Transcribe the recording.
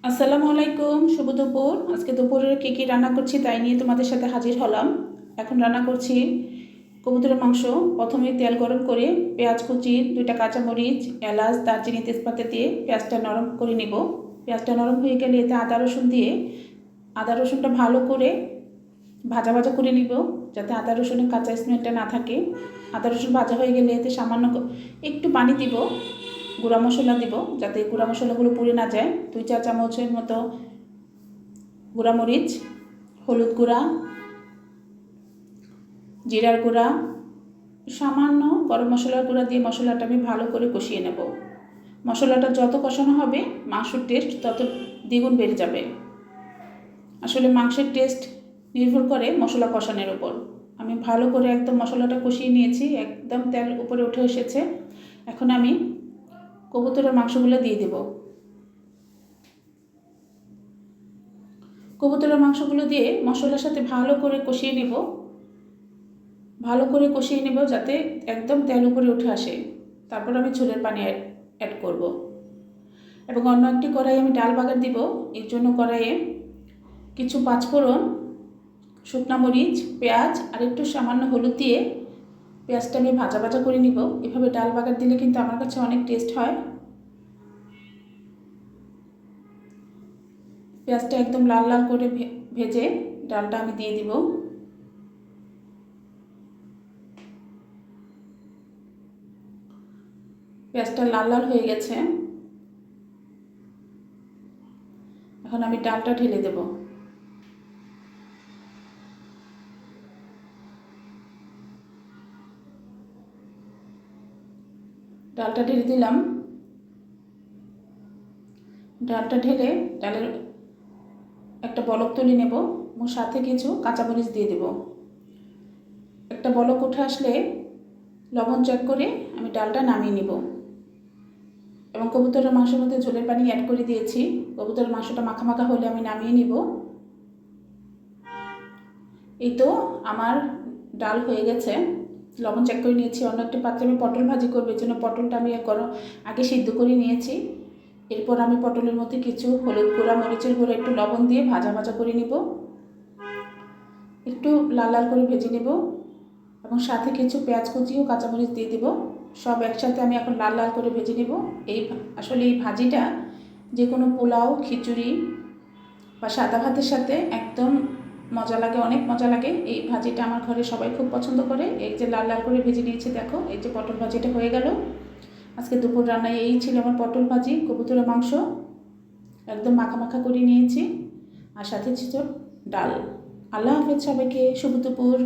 আসসালামু আলাইকুম, শুভ দুপুর। আজকে দুপুরে কী রান্না করছি তাই নিয়ে তোমাদের সাথে হাজির হলাম। এখন রান্না করছি কবুতরের মাংস। প্রথমে তেল গরম করে পেঁয়াজ কুচি, 2টা কাঁচামরিচ, এলাচ, দারচিনি, তেজপাতা দিয়ে পেঁয়াজটা নরম করে নিব। পেঁয়াজটা নরম হয়ে গেলে এতে আদা রসুন দিয়ে আদা রসুনটা ভালো করে ভাজা ভাজা করে নিব, যাতে আদা রসুনের কাঁচা স্মেলটা না থাকে। আদা রসুন ভাজা হয়ে গেলে এতে সামান্য একটু পানি দিব, গুঁড়া মশলা দিব যাতে গুঁড়া মশলাগুলো পুড়ে না যায়। 2-4 চামচের মতো গুঁড়া মরিচ, হলুদ গুঁড়া, জিরার গুঁড়া, সামান্য গরম মশলার গুঁড়া দিয়ে মশলাটা আমি ভালো করে কষিয়ে নেব। মশলাটা যত কষানো হবে মাংসের টেস্ট তত দ্বিগুণ বেড়ে যাবে। আসলে মাংসের টেস্ট নির্ভর করে মশলা কষানোর উপর। আমি ভালো করে একদম মশলাটা কষিয়ে নিয়েছি, একদম তেল উপরে উঠে এসেছে। এখন আমি কবুতরের মাংসগুলো দিয়ে দেব। কবুতরের মাংসগুলো দিয়ে মশলার সাথে ভালো করে কষিয়ে নেব, যাতে একদম তেল উপরে উঠে আসে। তারপর আমি ঝোলের পানি অ্যাড করব এবং অন্য একটি কড়াই আমি ডাল বাগার দিব। এর জন্য কড়াইয়ে কিছু পাঁচফোড়ন, শুকনো মরিচ, পেঁয়াজ আর একটু সামান্য হলুদ দিয়ে পেঁয়াজটা আমি ভাজা ভাজা করে নিব। এভাবে ডাল বাগার দিলে কিন্তু আমার কাছে অনেক টেস্ট হয়। পেঁয়াজটা একদম লাল লাল করে ভেজে ডালটা আমি দিয়ে দিব। পেঁয়াজটা লাল লাল হয়ে গেছে, এখন আমি ডালটা ঢেলে দেব। ডালটা ঢেলে দিলাম। ডালটা ঢেলে ডালের একটা বলক তুলে নেব এবং সাথে কিছু কাঁচামরিচ দিয়ে দেব। একটা বলক উঠে আসলে লবণ চেক করে আমি ডালটা নামিয়ে নেব এবং কবুতরের মাংসের মধ্যে ঝোলের পানি অ্যাড করে দিয়েছি। কবুতরের মাংসটা মাখা মাখা হলে আমি নামিয়ে নিব। এই তো আমার ডাল হয়ে গেছে, লবণ চেক করে নিয়েছি। অন্য একটা পাত্রে আমি পটল ভাজি করবো, এই জন্য পটলটা আমি আগে সিদ্ধ করে নিয়েছি। এরপর আমি পটলের মধ্যে কিছু হলুদ গুঁড়া, মরিচের গুঁড়া, একটু লবণ দিয়ে ভাজা ভাজা করে নিব, একটু লাল লাল করে ভেজে নেব এবং সাথে কিছু পেঁয়াজ কুচি ও কাঁচামরিচ দিয়ে দেব। সব একসাথে আমি এখন লাল লাল করে ভেজে নেব। আসলে এই ভাজিটা যে কোনো পোলাও, খিচুড়ি বা সাদা ভাতের সাথে একদম মজা লাগে, অনেক মজা লাগে। এই ভাজিটা আমার ঘরে সবাই খুব পছন্দ করে। এই যে লাল লাল করে ভেজে নিয়েছি, দেখো এই যে পটল ভাজিটা হয়ে গেল। আজকে দুপুর রান্নায় এই ছিল আমার পটল ভাজি, কবুতরের মাংস একদম মাখা মাখা করে নিয়েছি আর সাথে ছিল ডাল। আল্লাহ হাফেজ সবাইকে, শুভ দুপুর।